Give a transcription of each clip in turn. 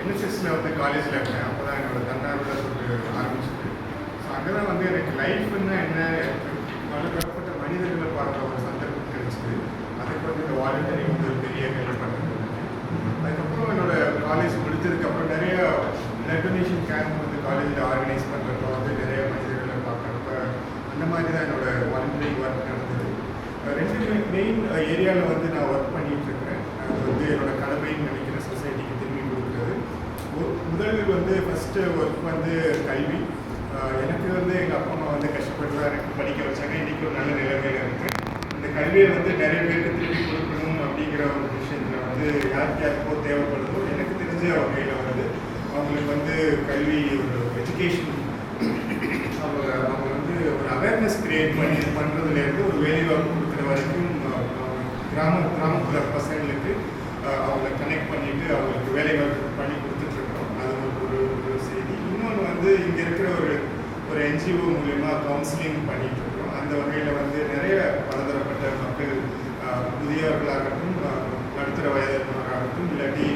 என்எஸ்எஸ்ல வந்து காலேஜில் இருந்தேன். அப்போ தான் என்னோட தன்னார்வல தொண்டு ஆரம்பிச்சது. ஸோ அங்கே தான் வந்து எனக்கு லைஃப்னா என்ன, பலதரப்பட்ட மனிதர்களை பார்க்குற ஒரு சந்தர்ப்பம் கிடைச்சிது. அதுக்கு வந்து இந்த வாலண்டரி வந்து ஒரு பெரிய ஹெல்ப் பண்ணுறது. அதுக்கப்புறம் என்னோட காலேஜ் முடிச்சதுக்கப்புறம் நிறைய பிளட் டொனேஷன் கேம்ப் வந்து காலேஜில் ஆர்கனைஸ் பண்ணுறப்ப வந்து நிறைய மனிதர்களை பார்க்குறப்ப அந்த மாதிரி தான் என்னோட வாலண்டரி ஒர்க் நடந்தது. ரெண்டு மெயின் ஏரியாவில் வந்து நான் ஒர்க் பண்ணிகிட்டு இருக்கிறேன். அது வந்து என்னோட கடமைன்னு நினைக்கிற சொசைட்டிக்கு திரும்பி கொடுக்குறது. முதல் வந்து ஃபஸ்ட்டு ஒர்க் வந்து கல்வி. எனக்கு வந்து எங்கள் அப்பா அம்மா வந்து கஷ்டப்பட்டு தான் எனக்கு படிக்க வச்சாங்க. இன்றைக்கி ஒரு நல்ல நிலைமையில் இருக்குது. இந்த கல்வியை வந்து நிறைய பேருக்கு திரும்பி கொடுக்கணும் அப்படிங்கிற ஒரு விஷயத்தில் வந்து யாருக்கு யாருக்கோ தேவைப்படுதோ எனக்கு தெரிஞ்ச வகையில் வந்து அவங்களுக்கு வந்து கல்வி ஒரு எஜுகேஷன் அவங்க வந்து ஒரு அவேர்னஸ் கிரியேட் பண்ணுறதுலேருந்து ஒரு வேலைவாய்ப்பு கொடுக்குற வரைக்கும் கிராமப்புற பசங்களுக்கு அவங்கள கனெக்ட் பண்ணிவிட்டு அவங்களுக்கு வேலைவாய்ப்பு பண்ணி கொடுத்துட்ருக்கோம். அது ஒரு செய்தி. இன்னொன்று வந்து இங்கே இருக்கிற ஒரு என்ஜிஓ மூலயமா கவுன்சிலிங் பண்ணிகிட்ருக்கோம். அந்த வகையில் வந்து நிறைய பலதரப்பட்ட மக்கள், முதியவர்களாகட்டும், நடுத்தர வயதினராகட்டும், இல்லாட்டி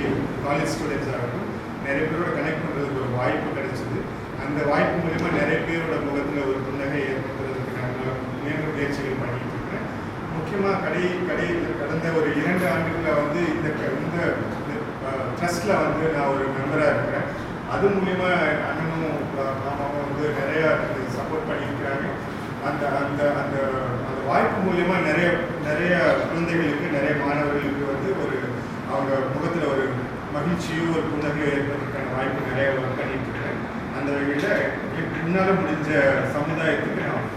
காலேஜ் ஸ்டூடெண்ட்ஸ் ஆகட்டும், நிறைய பேரோட கனெக்ட் பண்ணுறதுக்கு ஒரு வாய்ப்பு கிடைச்சிது. அந்த வாய்ப்பு மூலமா நிறைய பேரோட முகத்தில் ஒரு புன்னகை ஏற்படுத்துறதுக்கு நான் முயற்சிகள் பண்ணிட்டு இருக்கேன். முக்கியமாக கடந்த ஒரு 2 ஆண்டுகளில் வந்து இந்த ட்ரஸ்ட்டில் வந்து நான் ஒரு மெம்பராக இருக்கிறேன். அது மூலயமா அண்ணனும் மாமாவும் வந்து நிறையா சப்போர்ட் பண்ணியிருக்கிறாங்க. அந்த அந்த அந்த அந்த வாய்ப்பு மூலயமா நிறைய குழந்தைகளுக்கு, நிறைய மாணவர்களுக்கு வந்து அவங்க முகத்தில் ஒரு மகிழ்ச்சியோ ஒரு புன்னகையோ ஏற்படுறதுக்கான வாய்ப்பு நிறைய ஒர்க் பண்ணிட்டு இருக்கேன். அந்த வகையில் என்னால் முடிஞ்ச சமுதாயத்துக்கு நான்